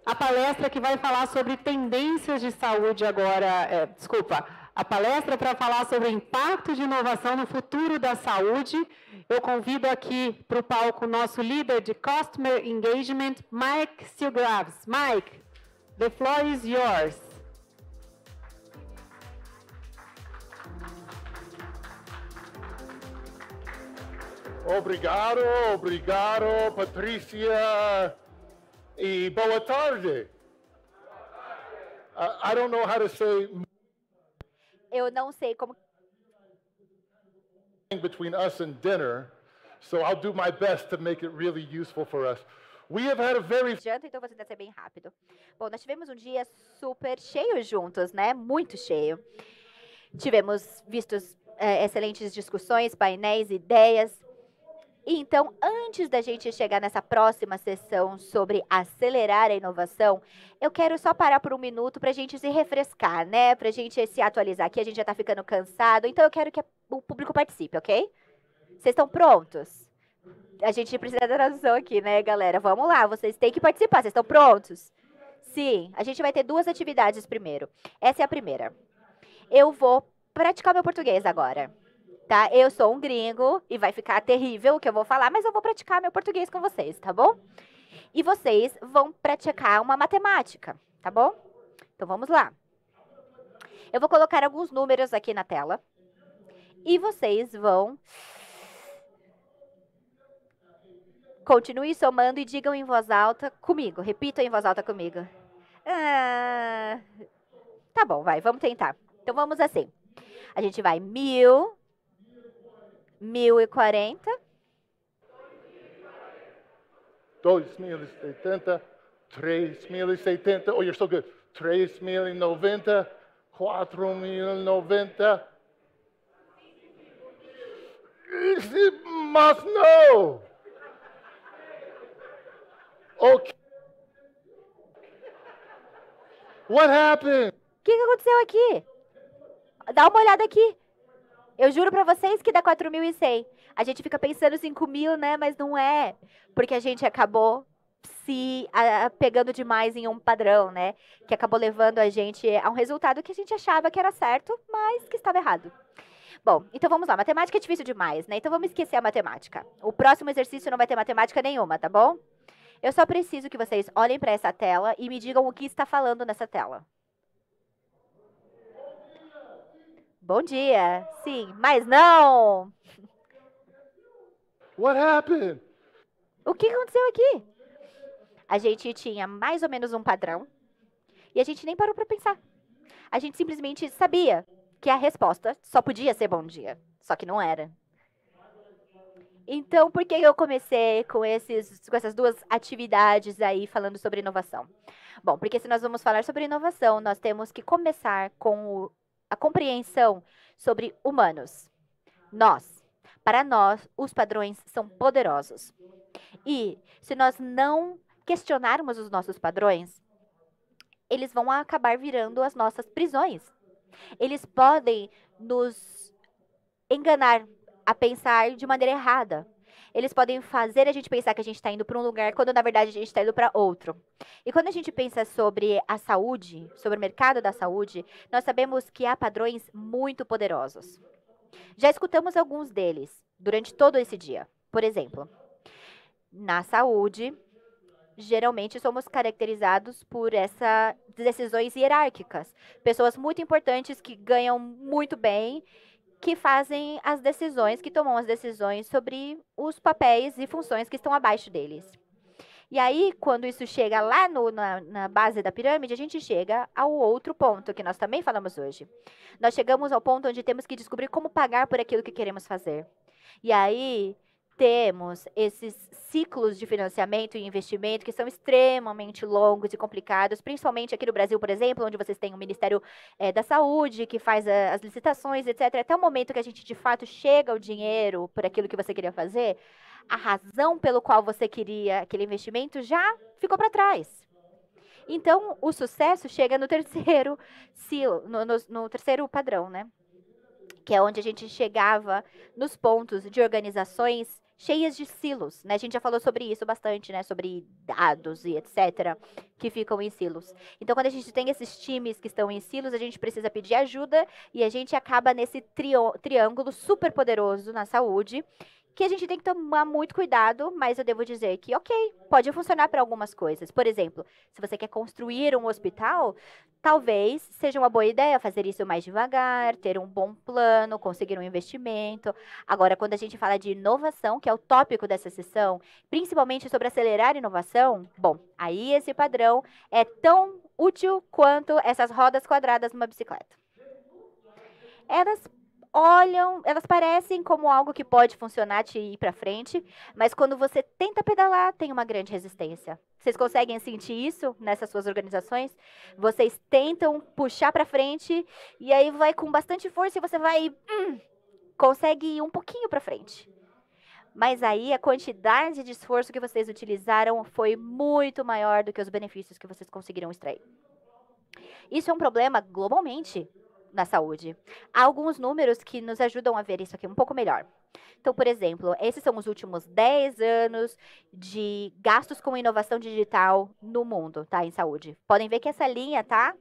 a palestra que vai falar sobre tendências de saúde agora, a palestra para falar sobre o impacto de inovação no futuro da saúde. Eu convido aqui para o palco o nosso líder de Customer Engagement, Mike Stilgraves. Mike, the floor is yours. Obrigado, Patrícia, e boa tarde. I don't know how to say. Eu não sei como. Between us and dinner, so I'll do my best to make it really useful for us. We have had a very. Janta, então vou tentar ser bem rápido. Bom, nós tivemos um dia super cheio juntos, né? Muito cheio. Tivemos vistos excelentes discussões, painéis, ideias. Então, antes da gente chegar nessa próxima sessão sobre acelerar a inovação, eu quero só parar por um minuto para a gente se refrescar, né? Para a gente se atualizar aqui, a gente já está ficando cansado. Então, eu quero que o público participe, ok? Vocês estão prontos? A gente precisa da tradução aqui, né, galera? Vamos lá, vocês têm que participar. Vocês estão prontos? Sim, a gente vai ter duas atividades primeiro. Essa é a primeira. Eu vou praticar meu português agora. Tá? Eu sou um gringo e vai ficar terrível o que eu vou falar, mas eu vou praticar meu português com vocês, tá bom? E vocês vão praticar uma matemática, tá bom? Então vamos lá. Eu vou colocar alguns números aqui na tela e vocês vão continue somando e digam em voz alta comigo. Repitam em voz alta comigo. Tá bom, vamos tentar. Então vamos assim. A gente vai 1040. 2070, 3070. Oh, you're so good. 3090, 4090. It must know. Okay. What happened? O que aconteceu aqui? Dá uma olhada aqui. Eu juro pra vocês que dá 4.100. A gente fica pensando 5.000, né? Mas não é. Porque a gente acabou se pegando demais em um padrão, né? Que acabou levando a gente a um resultado que a gente achava que era certo, mas que estava errado. Bom, então vamos lá. Matemática é difícil demais, né? Então vamos esquecer a matemática. O próximo exercício não vai ter matemática nenhuma, tá bom? Eu só preciso que vocês olhem para essa tela e me digam o que está falando nessa tela. Bom dia. Sim, mas não. What happened? O que aconteceu aqui? A gente tinha mais ou menos um padrão e a gente nem parou para pensar. A gente simplesmente sabia que a resposta só podia ser bom dia, só que não era. Então, por que eu comecei com essas duas atividades aí falando sobre inovação? Bom, porque se nós vamos falar sobre inovação, nós temos que começar com a compreensão sobre humanos. Para nós, os padrões são poderosos. E se nós não questionarmos os nossos padrões, eles vão acabar virando as nossas prisões. Eles podem nos enganar a pensar de maneira errada. Eles podem fazer a gente pensar que a gente está indo para um lugar, quando na verdade a gente está indo para outro. E quando a gente pensa sobre a saúde, sobre o mercado da saúde, nós sabemos que há padrões muito poderosos. Já escutamos alguns deles durante todo esse dia. Por exemplo, na saúde, geralmente somos caracterizados por essas decisões hierárquicas. Pessoas muito importantes que ganham muito bem, que fazem as decisões, que tomam as decisões sobre os papéis e funções que estão abaixo deles. E aí, quando isso chega lá na base da pirâmide, a gente chega ao outro ponto, que nós também falamos hoje. Nós chegamos ao ponto onde temos que descobrir como pagar por aquilo que queremos fazer. E aí, temos esses ciclos de financiamento e investimento que são extremamente longos e complicados, principalmente aqui no Brasil, por exemplo, onde vocês têm o Ministério da Saúde, que faz as licitações, etc. Até o momento que a gente, de fato, chega ao dinheiro por aquilo que você queria fazer, a razão pelo qual você queria aquele investimento já ficou para trás. Então, o sucesso chega no terceiro no terceiro padrão, né? Que é onde a gente chegava nos pontos de organizações cheias de silos, né? A gente já falou sobre isso bastante, né? Sobre dados e etc. que ficam em silos. Então, quando a gente tem esses times que estão em silos, a gente precisa pedir ajuda e a gente acaba nesse triângulo super poderoso na saúde, que a gente tem que tomar muito cuidado, mas eu devo dizer que, ok, pode funcionar para algumas coisas. Por exemplo, se você quer construir um hospital, talvez seja uma boa ideia fazer isso mais devagar, ter um bom plano, conseguir um investimento. Agora, quando a gente fala de inovação, que é o tópico dessa sessão, principalmente sobre acelerar inovação, bom, aí esse padrão é tão útil quanto essas rodas quadradas numa bicicleta. Elas parecem como algo que pode funcionar, te ir para frente, mas quando você tenta pedalar, tem uma grande resistência. Vocês conseguem sentir isso nessas suas organizações? Vocês tentam puxar para frente e aí vai com bastante força e você consegue ir um pouquinho para frente. Mas aí a quantidade de esforço que vocês utilizaram foi muito maior do que os benefícios que vocês conseguiram extrair. Isso é um problema globalmente na saúde. Há alguns números que nos ajudam a ver isso aqui um pouco melhor. Então, por exemplo, esses são os últimos 10 anos de gastos com inovação digital no mundo, tá? Em saúde. Podem ver que essa linha tá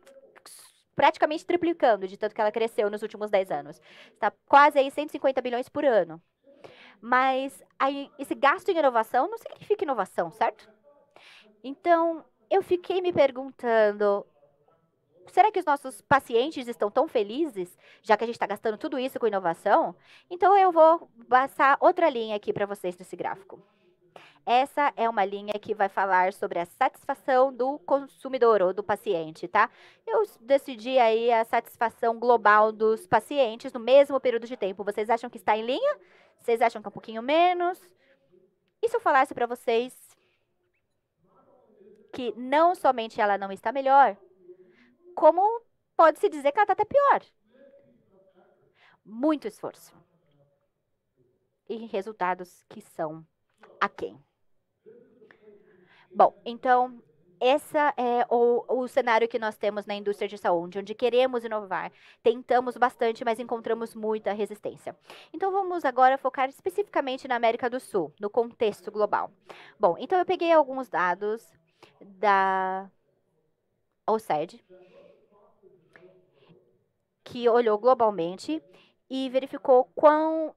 praticamente triplicando de tanto que ela cresceu nos últimos 10 anos. Está quase aí 150 bilhões por ano. Mas aí, esse gasto em inovação não significa inovação, certo? Então, eu fiquei me perguntando, será que os nossos pacientes estão tão felizes, já que a gente está gastando tudo isso com inovação? Então, eu vou passar outra linha aqui para vocês nesse gráfico. Essa é uma linha que vai falar sobre a satisfação do consumidor ou do paciente, tá? Eu decidi aí a satisfação global dos pacientes no mesmo período de tempo. Vocês acham que está em linha? Vocês acham que é um pouquinho menos? E se eu falasse para vocês que não somente ela não está melhor, como pode-se dizer que ela está até pior? Muito esforço. E resultados que são aquém. Bom, então, esse é o cenário que nós temos na indústria de saúde, onde queremos inovar, tentamos bastante, mas encontramos muita resistência. Então, vamos agora focar especificamente na América do Sul, no contexto global. Bom, então eu peguei alguns dados da OECD, que olhou globalmente e verificou quão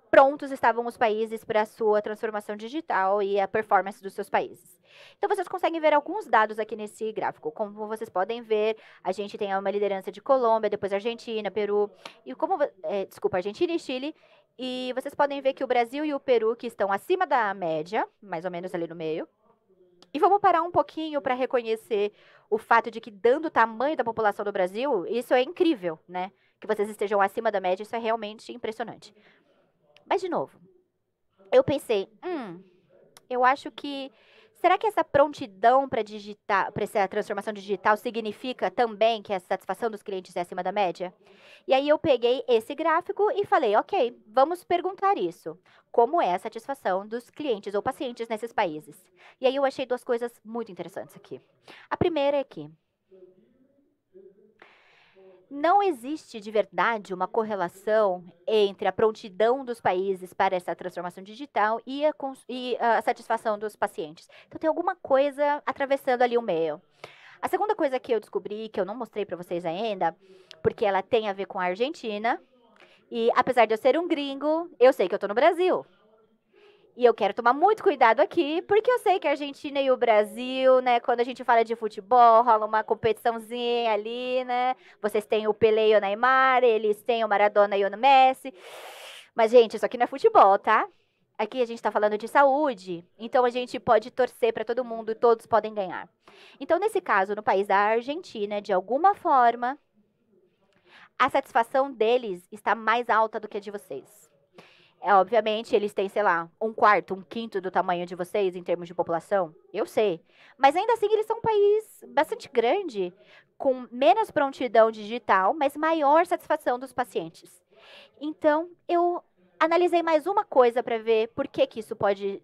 prontos estavam os países para a sua transformação digital e a performance dos seus países. Então, vocês conseguem ver alguns dados aqui nesse gráfico. Como vocês podem ver, a gente tem uma liderança de Colômbia, depois Argentina, Peru, e Argentina e Chile. E vocês podem ver que o Brasil e o Peru, que estão acima da média, mais ou menos ali no meio. E vamos parar um pouquinho para reconhecer o fato de que, dando o tamanho da população do Brasil, isso é incrível, né? Que vocês estejam acima da média, isso é realmente impressionante. Mas, de novo, eu pensei, eu acho que, será que essa prontidão para essa transformação digital significa também que a satisfação dos clientes é acima da média? E aí eu peguei esse gráfico e falei, ok, vamos perguntar isso. Como é a satisfação dos clientes ou pacientes nesses países? E aí eu achei duas coisas muito interessantes aqui. A primeira é que não existe de verdade uma correlação entre a prontidão dos países para essa transformação digital e a satisfação dos pacientes. Então, tem alguma coisa atravessando ali o meio. A segunda coisa que eu descobri, que eu não mostrei para vocês ainda, porque ela tem a ver com a Argentina, e apesar de eu ser um gringo, eu sei que eu estou no Brasil. E eu quero tomar muito cuidado aqui, porque eu sei que a Argentina e o Brasil, né, quando a gente fala de futebol, rola uma competiçãozinha ali, né? Vocês têm o Pelé e o Neymar, eles têm o Maradona e o Messi. Mas, gente, isso aqui não é futebol, tá? Aqui a gente está falando de saúde, então a gente pode torcer para todo mundo e todos podem ganhar. Então, nesse caso, no país da Argentina, de alguma forma, a satisfação deles está mais alta do que a de vocês. Obviamente, eles têm, sei lá, 1/4, 1/5 do tamanho de vocês em termos de população. Eu sei. Mas ainda assim, eles são um país bastante grande, com menos prontidão digital, mas maior satisfação dos pacientes. Então, eu analisei mais uma coisa para ver por que isso pode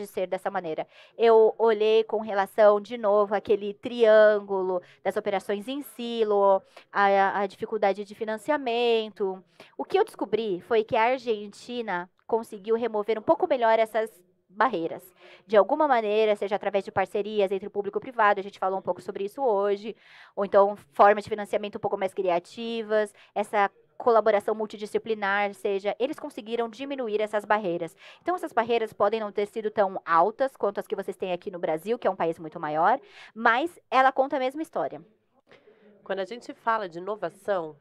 ser dessa maneira. Eu olhei com relação, de novo, àquele triângulo das operações em silo, a dificuldade de financiamento. O que eu descobri foi que a Argentina conseguiu remover um pouco melhor essas barreiras. De alguma maneira, seja através de parcerias entre o público e o privado, a gente falou um pouco sobre isso hoje, ou então formas de financiamento um pouco mais criativas, essa colaboração multidisciplinar, seja, eles conseguiram diminuir essas barreiras. Então, essas barreiras podem não ter sido tão altas quanto as que vocês têm aqui no Brasil, que é um país muito maior, mas ela conta a mesma história. Quando a gente fala de inovação,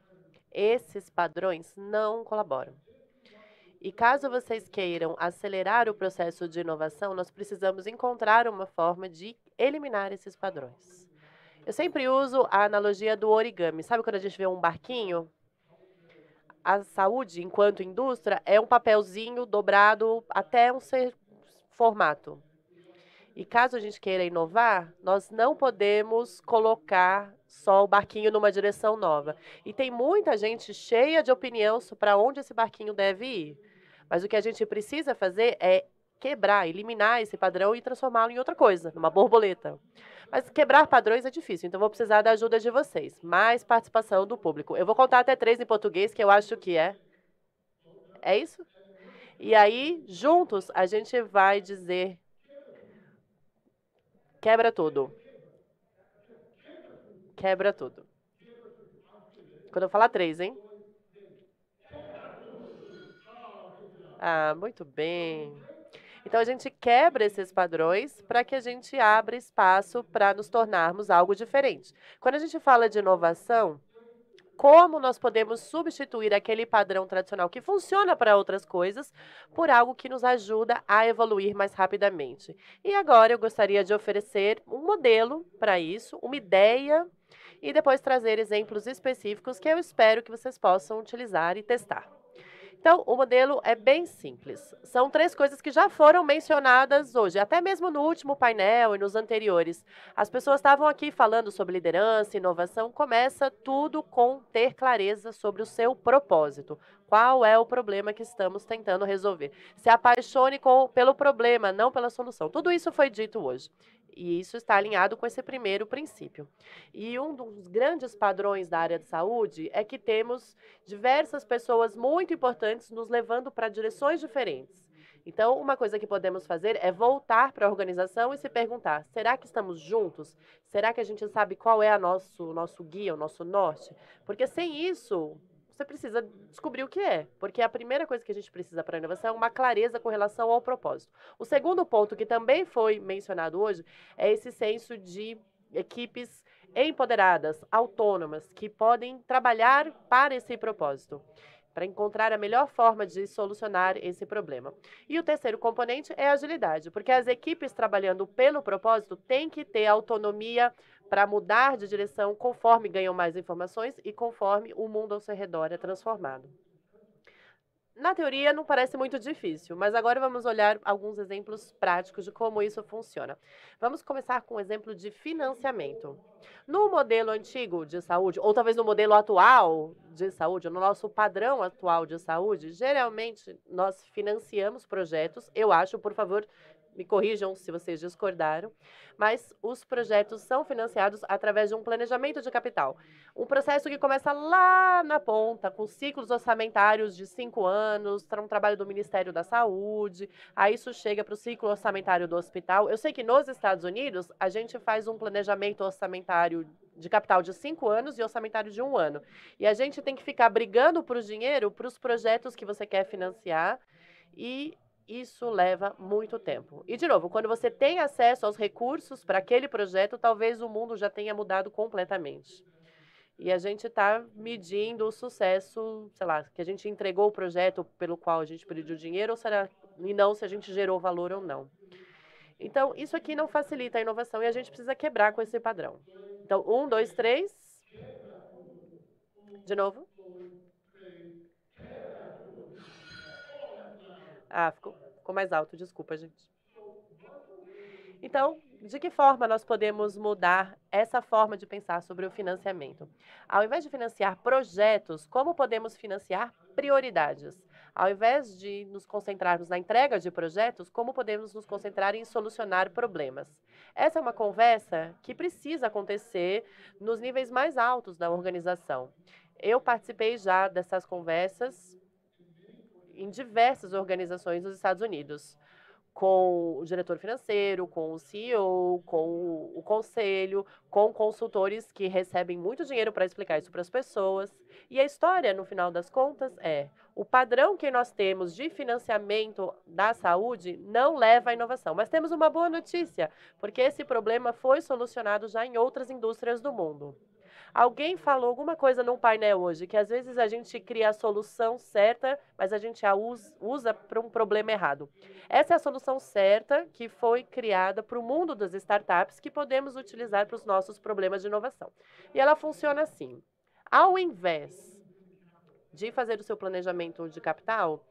esses padrões não colaboram. E caso vocês queiram acelerar o processo de inovação, nós precisamos encontrar uma forma de eliminar esses padrões. Eu sempre uso a analogia do origami. Sabe quando a gente vê um barquinho? A saúde, enquanto indústria, é um papelzinho dobrado até um formato. E caso a gente queira inovar, nós não podemos colocar só o barquinho numa direção nova. E tem muita gente cheia de opinião para onde esse barquinho deve ir. Mas o que a gente precisa fazer é quebrar, eliminar esse padrão e transformá-lo em outra coisa, numa borboleta. Mas quebrar padrões é difícil, então vou precisar da ajuda de vocês. Mais participação do público. Eu vou contar até 3 em português, que eu acho que é. É isso? E aí, juntos, a gente vai dizer: quebra tudo. Quebra tudo. Quando eu falar 3, hein? Ah, muito bem. Então, a gente quebra esses padrões para que a gente abra espaço para nos tornarmos algo diferente. Quando a gente fala de inovação, como nós podemos substituir aquele padrão tradicional que funciona para outras coisas por algo que nos ajuda a evoluir mais rapidamente? E agora eu gostaria de oferecer um modelo para isso, uma ideia, e depois trazer exemplos específicos que eu espero que vocês possam utilizar e testar. Então, o modelo é bem simples. São 3 coisas que já foram mencionadas hoje, até mesmo no último painel e nos anteriores. As pessoas estavam aqui falando sobre liderança, inovação. Começa tudo com ter clareza sobre o seu propósito. Qual é o problema que estamos tentando resolver? Se apaixone pelo problema, não pela solução. Tudo isso foi dito hoje. E isso está alinhado com esse primeiro princípio. E um dos grandes padrões da área de saúde é que temos diversas pessoas muito importantes nos levando para direções diferentes. Então, uma coisa que podemos fazer é voltar para a organização e se perguntar: será que estamos juntos? Será que a gente sabe qual é o nosso guia, o nosso norte? Porque sem isso, você precisa descobrir o que é, porque a primeira coisa que a gente precisa para a inovação é uma clareza com relação ao propósito. O segundo ponto, que também foi mencionado hoje, é esse senso de equipes empoderadas, autônomas, que podem trabalhar para esse propósito, para encontrar a melhor forma de solucionar esse problema. E o terceiro componente é a agilidade, porque as equipes trabalhando pelo propósito têm que ter autonomia para mudar de direção conforme ganham mais informações e conforme o mundo ao seu redor é transformado. Na teoria, não parece muito difícil, mas agora vamos olhar alguns exemplos práticos de como isso funciona. Vamos começar com um exemplo de financiamento. No modelo antigo de saúde, ou talvez no modelo atual de saúde, no nosso padrão atual de saúde, geralmente nós financiamos projetos, eu acho, por favor, me corrijam se vocês discordaram, mas os projetos são financiados através de um planejamento de capital. Um processo que começa lá na ponta, com ciclos orçamentários de 5 anos, um trabalho do Ministério da Saúde, aí isso chega para o ciclo orçamentário do hospital. Eu sei que nos Estados Unidos, a gente faz um planejamento orçamentário de capital de 5 anos e orçamentário de 1 ano. E a gente tem que ficar brigando por dinheiro para os projetos que você quer financiar, e isso leva muito tempo. E, de novo, quando você tem acesso aos recursos para aquele projeto, talvez o mundo já tenha mudado completamente. E a gente está medindo o sucesso, sei lá, que a gente entregou o projeto pelo qual a gente pediu dinheiro, ou será, e não se a gente gerou valor ou não. Então, isso aqui não facilita a inovação e a gente precisa quebrar com esse padrão. Então, 1, 2, 3. De novo. Ah, ficou mais alto, desculpa, gente. Então, de que forma nós podemos mudar essa forma de pensar sobre o financiamento? Ao invés de financiar projetos, como podemos financiar prioridades? Ao invés de nos concentrarmos na entrega de projetos, como podemos nos concentrar em solucionar problemas? Essa é uma conversa que precisa acontecer nos níveis mais altos da organização. Eu participei já dessas conversas em diversas organizações dos Estados Unidos, com o diretor financeiro, com o CEO, com o conselho, com consultores que recebem muito dinheiro para explicar isso para as pessoas. E a história, no final das contas, o padrão que nós temos de financiamento da saúde não leva à inovação. Mas temos uma boa notícia, porque esse problema foi solucionado já em outras indústrias do mundo. Alguém falou alguma coisa num painel hoje, que às vezes a gente cria a solução certa, mas a gente a usa para um problema errado. Essa é a solução certa que foi criada para o mundo das startups, que podemos utilizar para os nossos problemas de inovação. E ela funciona assim. Ao invés de fazer o seu planejamento de capital,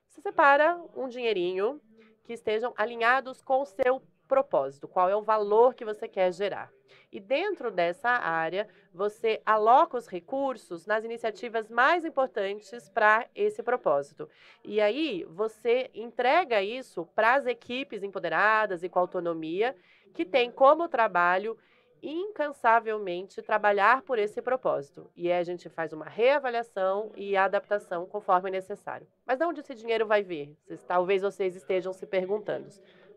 você separa um dinheirinho que estejam alinhados com o seu propósito, qual é o valor que você quer gerar. E dentro dessa área, você aloca os recursos nas iniciativas mais importantes para esse propósito. E aí, você entrega isso para as equipes empoderadas e com autonomia, que tem como trabalho incansavelmente trabalhar por esse propósito. E aí a gente faz uma reavaliação e adaptação conforme necessário. Mas de onde esse dinheiro vai vir? Talvez vocês estejam se perguntando.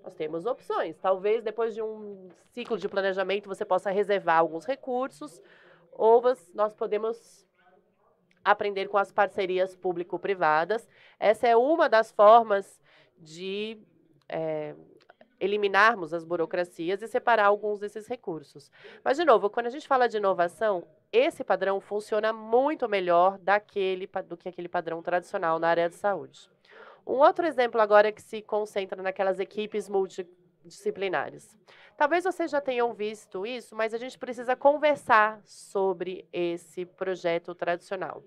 Nós temos opções. Talvez depois de um ciclo de planejamento você possa reservar alguns recursos, ou nós podemos aprender com as parcerias público-privadas. Essa é uma das formas de eliminarmos as burocracias e separar alguns desses recursos. Mas, de novo, quando a gente fala de inovação, esse padrão funciona muito melhor do que aquele padrão tradicional na área de saúde. Um outro exemplo agora que se concentra naquelas equipes multidisciplinares. Talvez vocês já tenham visto isso, mas a gente precisa conversar sobre esse projeto tradicional.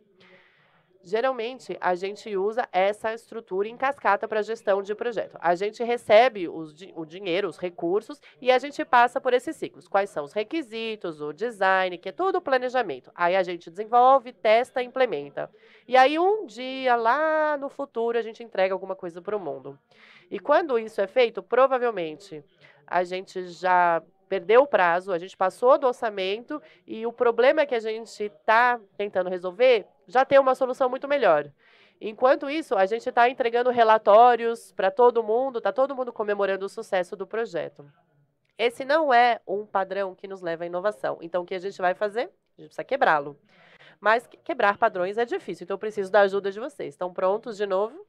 Geralmente, a gente usa essa estrutura em cascata para gestão de projeto. A gente recebe o dinheiro, os recursos, e a gente passa por esses ciclos. Quais são os requisitos, o design, que é tudo o planejamento. Aí a gente desenvolve, testa e implementa. E aí, um dia, lá no futuro, a gente entrega alguma coisa para o mundo. E quando isso é feito, provavelmente, a gente já perdeu o prazo, a gente passou do orçamento e o problema que a gente está tentando resolver já tem uma solução muito melhor. Enquanto isso, a gente está entregando relatórios para todo mundo, está todo mundo comemorando o sucesso do projeto. Esse não é um padrão que nos leva à inovação. Então, o que a gente vai fazer? A gente precisa quebrá-lo. Mas quebrar padrões é difícil, então eu preciso da ajuda de vocês. Estão prontos de novo?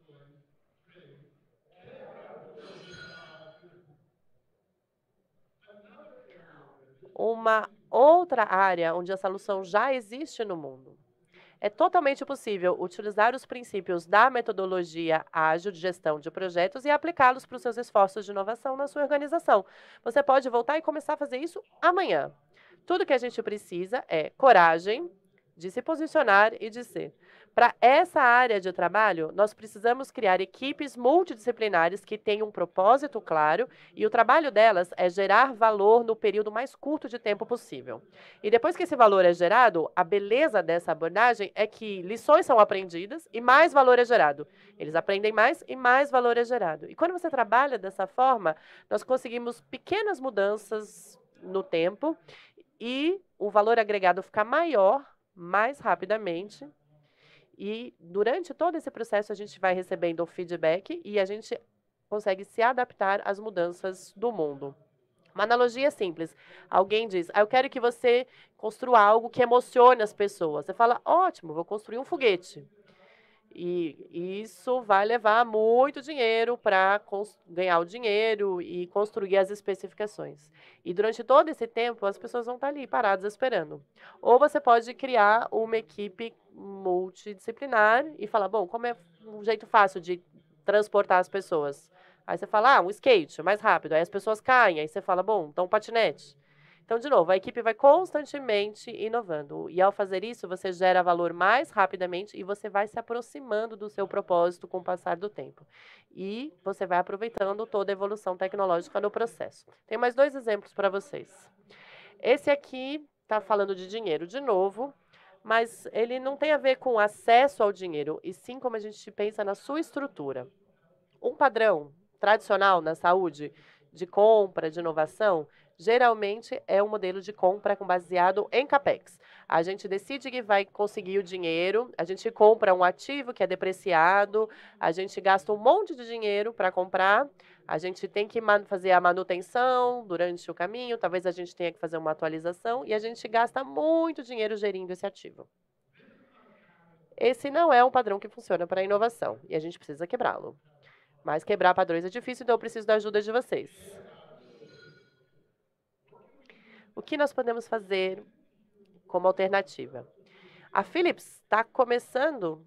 Uma outra área onde a solução já existe no mundo. É totalmente possível utilizar os princípios da metodologia ágil de gestão de projetos e aplicá-los para os seus esforços de inovação na sua organização. Você pode voltar e começar a fazer isso amanhã. Tudo que a gente precisa é coragem de se posicionar e de ser. Para essa área de trabalho, nós precisamos criar equipes multidisciplinares que tenham um propósito claro e o trabalho delas é gerar valor no período mais curto de tempo possível. E depois que esse valor é gerado, a beleza dessa abordagem é que lições são aprendidas e mais valor é gerado. Eles aprendem mais e mais valor é gerado. E quando você trabalha dessa forma, nós conseguimos pequenas mudanças no tempo e o valor agregado fica maior mais rapidamente. E durante todo esse processo a gente vai recebendo o feedback e a gente consegue se adaptar às mudanças do mundo. Uma analogia simples. Alguém diz, eu quero que você construa algo que emocione as pessoas. Você fala, ótimo, vou construir um foguete. E isso vai levar muito dinheiro para ganhar o dinheiro e construir as especificações. E durante todo esse tempo, as pessoas vão estar ali paradas esperando. Ou você pode criar uma equipe multidisciplinar e falar, bom, como é um jeito fácil de transportar as pessoas? Aí você fala, um skate, mais rápido. Aí as pessoas caem, aí você fala, bom, então um patinete. Então, de novo, a equipe vai constantemente inovando. E ao fazer isso, você gera valor mais rapidamente e você vai se aproximando do seu propósito com o passar do tempo. E você vai aproveitando toda a evolução tecnológica no processo. Tem mais 2 exemplos para vocês. Esse aqui está falando de dinheiro de novo, mas ele não tem a ver com acesso ao dinheiro, e sim como a gente pensa na sua estrutura. Um padrão tradicional na saúde de compra, de inovação, geralmente é um modelo de compra baseado em CAPEX. A gente decide que vai conseguir o dinheiro, a gente compra um ativo que é depreciado, a gente gasta um monte de dinheiro para comprar, a gente tem que fazer a manutenção durante o caminho, talvez a gente tenha que fazer uma atualização, e a gente gasta muito dinheiro gerindo esse ativo. Esse não é um padrão que funciona para a inovação, e a gente precisa quebrá-lo. Mas quebrar padrões é difícil, então eu preciso da ajuda de vocês. O que nós podemos fazer como alternativa? A Philips está começando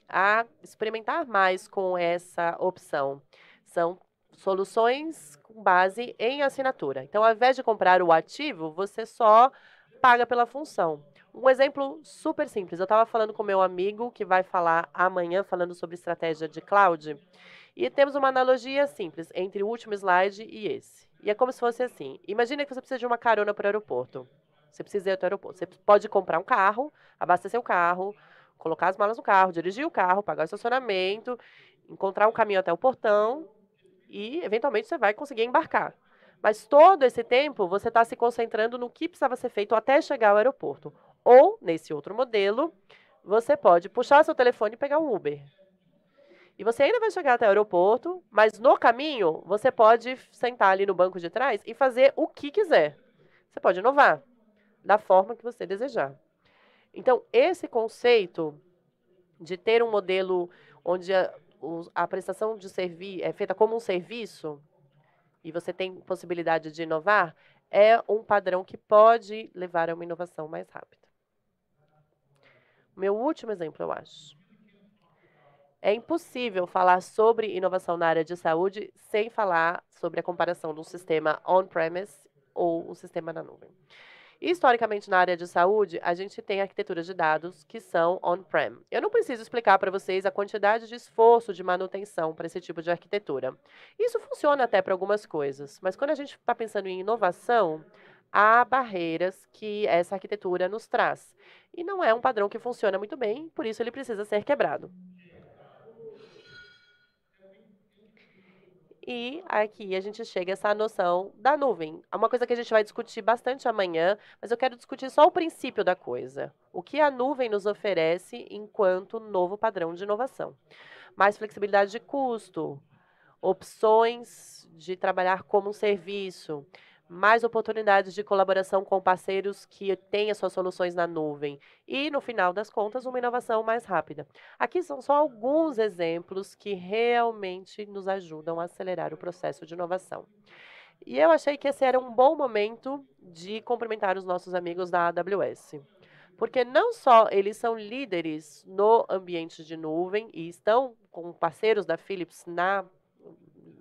a experimentar mais com essa opção. São soluções com base em assinatura. Então, ao invés de comprar o ativo, você só paga pela função. Um exemplo super simples. Eu estava falando com meu amigo, que vai falar amanhã, falando sobre estratégia de cloud. E temos uma analogia simples entre o último slide e esse. E é como se fosse assim. Imagina que você precisa de uma carona para o aeroporto. Você precisa ir até o aeroporto. Você pode comprar um carro, abastecer o carro, colocar as malas no carro, dirigir o carro, pagar o estacionamento, encontrar um caminho até o portão e, eventualmente, você vai conseguir embarcar. Mas todo esse tempo, você está se concentrando no que precisava ser feito até chegar ao aeroporto. Ou, nesse outro modelo, você pode puxar seu telefone e pegar um Uber. E você ainda vai chegar até o aeroporto, mas no caminho, você pode sentar ali no banco de trás e fazer o que quiser. Você pode inovar da forma que você desejar. Então, esse conceito de ter um modelo onde a prestação de serviço é feita como um serviço e você tem possibilidade de inovar, é um padrão que pode levar a uma inovação mais rápida. Meu último exemplo, eu acho. É impossível falar sobre inovação na área de saúde sem falar sobre a comparação de um sistema on-premise ou um sistema na nuvem. Historicamente, na área de saúde, a gente tem arquiteturas de dados que são on-prem. Eu não preciso explicar para vocês a quantidade de esforço de manutenção para esse tipo de arquitetura. Isso funciona até para algumas coisas, mas quando a gente está pensando em inovação, há barreiras que essa arquitetura nos traz. E não é um padrão que funciona muito bem, por isso ele precisa ser quebrado. E aqui a gente chega a essa noção da nuvem. É uma coisa que a gente vai discutir bastante amanhã, mas eu quero discutir só o princípio da coisa. O que a nuvem nos oferece enquanto novo padrão de inovação. Mais flexibilidade de custo, opções de trabalhar como um serviço, mais oportunidades de colaboração com parceiros que têm as suas soluções na nuvem e, no final das contas, uma inovação mais rápida. Aqui são só alguns exemplos que realmente nos ajudam a acelerar o processo de inovação. E eu achei que esse era um bom momento de cumprimentar os nossos amigos da AWS. Porque não só eles são líderes no ambiente de nuvem e estão com parceiros da Philips na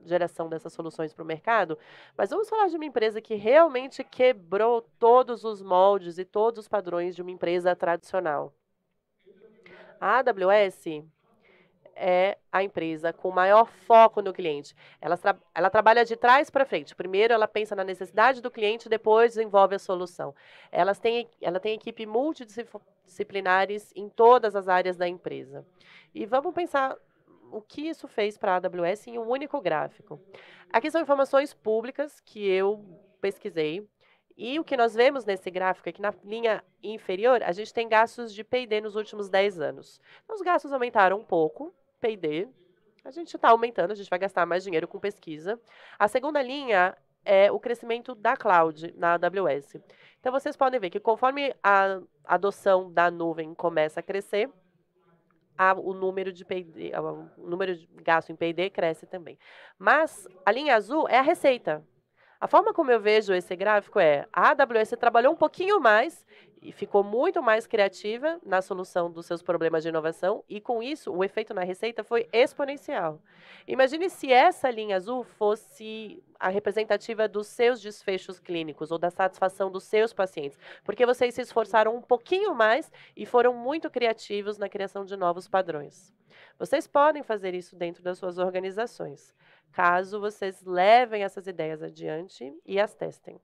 geração dessas soluções para o mercado, mas vamos falar de uma empresa que realmente quebrou todos os moldes e todos os padrões de uma empresa tradicional. A AWS é a empresa com maior foco no cliente. Ela trabalha de trás para frente. Primeiro, ela pensa na necessidade do cliente, depois desenvolve a solução. Ela tem equipe multidisciplinares em todas as áreas da empresa. E vamos pensar o que isso fez para a AWS em um único gráfico. Aqui são informações públicas que eu pesquisei. E o que nós vemos nesse gráfico aqui na linha inferior, a gente tem gastos de P&D nos últimos 10 anos. Então, os gastos aumentaram um pouco, P&D. A gente está aumentando, a gente vai gastar mais dinheiro com pesquisa. A segunda linha é o crescimento da cloud na AWS. Então, vocês podem ver que conforme a adoção da nuvem começa a crescer, o número de gasto em P&D cresce também. Mas a linha azul é a receita. A forma como eu vejo esse gráfico é, a AWS trabalhou um pouquinho mais e ficou muito mais criativa na solução dos seus problemas de inovação e, com isso, o efeito na receita foi exponencial. Imagine se essa linha azul fosse a representativa dos seus desfechos clínicos ou da satisfação dos seus pacientes, porque vocês se esforçaram um pouquinho mais e foram muito criativos na criação de novos padrões. Vocês podem fazer isso dentro das suas organizações, caso vocês levem essas ideias adiante e as testem.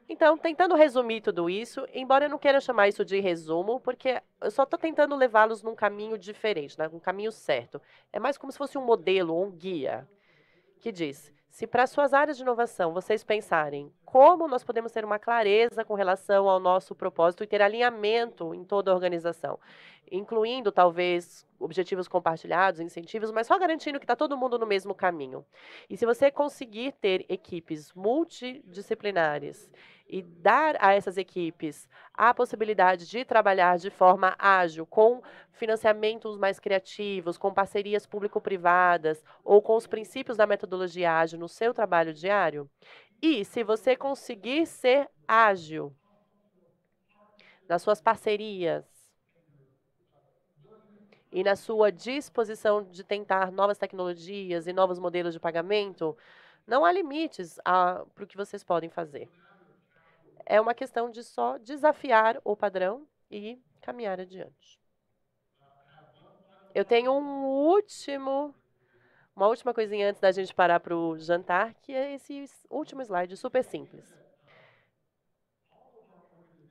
Então, tentando resumir tudo isso, embora eu não queira chamar isso de resumo, porque eu só estou tentando levá-los num caminho diferente, né, um caminho certo. É mais como se fosse um modelo, um guia, que diz: se para suas áreas de inovação vocês pensarem como nós podemos ter uma clareza com relação ao nosso propósito e ter alinhamento em toda a organização, incluindo talvez objetivos compartilhados, incentivos, mas só garantindo que está todo mundo no mesmo caminho. E se você conseguir ter equipes multidisciplinares e dar a essas equipes a possibilidade de trabalhar de forma ágil, com financiamentos mais criativos, com parcerias público-privadas ou com os princípios da metodologia ágil no seu trabalho diário, e se você conseguir ser ágil nas suas parcerias e na sua disposição de tentar novas tecnologias e novos modelos de pagamento, não há limites para o que vocês podem fazer. É uma questão de só desafiar o padrão e caminhar adiante. Eu tenho uma última coisinha antes da gente parar para o jantar, que é esse último slide super simples.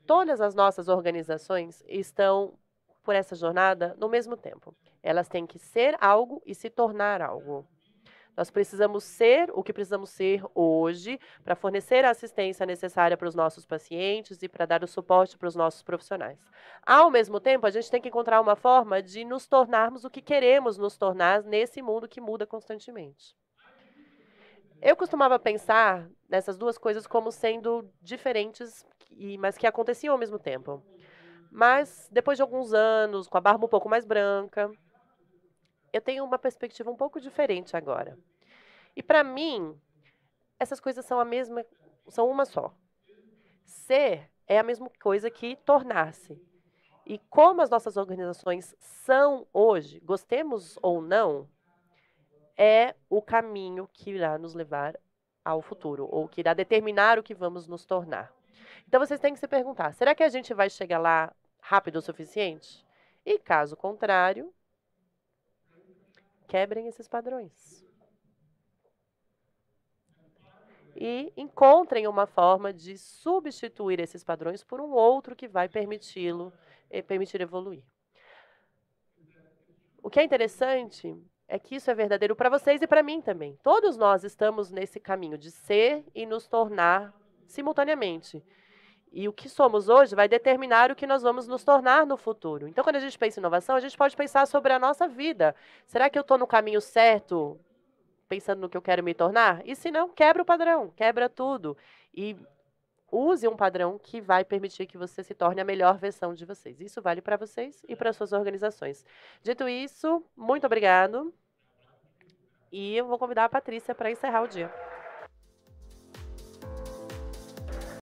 Todas as nossas organizações estão por essa jornada no mesmo tempo. Elas têm que ser algo e se tornar algo. Nós precisamos ser o que precisamos ser hoje para fornecer a assistência necessária para os nossos pacientes e para dar o suporte para os nossos profissionais. Ao mesmo tempo, a gente tem que encontrar uma forma de nos tornarmos o que queremos nos tornar nesse mundo que muda constantemente. Eu costumava pensar nessas duas coisas como sendo diferentes, mas que aconteciam ao mesmo tempo. Mas, depois de alguns anos, com a barba um pouco mais branca, eu tenho uma perspectiva um pouco diferente agora. E, para mim, essas coisas são uma só. Ser é a mesma coisa que tornar-se. E como as nossas organizações são hoje, gostemos ou não, é o caminho que irá nos levar ao futuro, ou que irá determinar o que vamos nos tornar. Então, vocês têm que se perguntar, será que a gente vai chegar lá rápido o suficiente? E, caso contrário, quebrem esses padrões. E encontrem uma forma de substituir esses padrões por um outro que vai permitir evoluir. O que é interessante é que isso é verdadeiro para vocês e para mim também. Todos nós estamos nesse caminho de ser e nos tornar simultaneamente. E o que somos hoje vai determinar o que nós vamos nos tornar no futuro. Então, quando a gente pensa em inovação, a gente pode pensar sobre a nossa vida. Será que eu estou no caminho certo, pensando no que eu quero me tornar? E se não, quebra o padrão, quebra tudo. E use um padrão que vai permitir que você se torne a melhor versão de vocês. Isso vale para vocês e para suas organizações. Dito isso, muito obrigado. E eu vou convidar a Patrícia para encerrar o dia.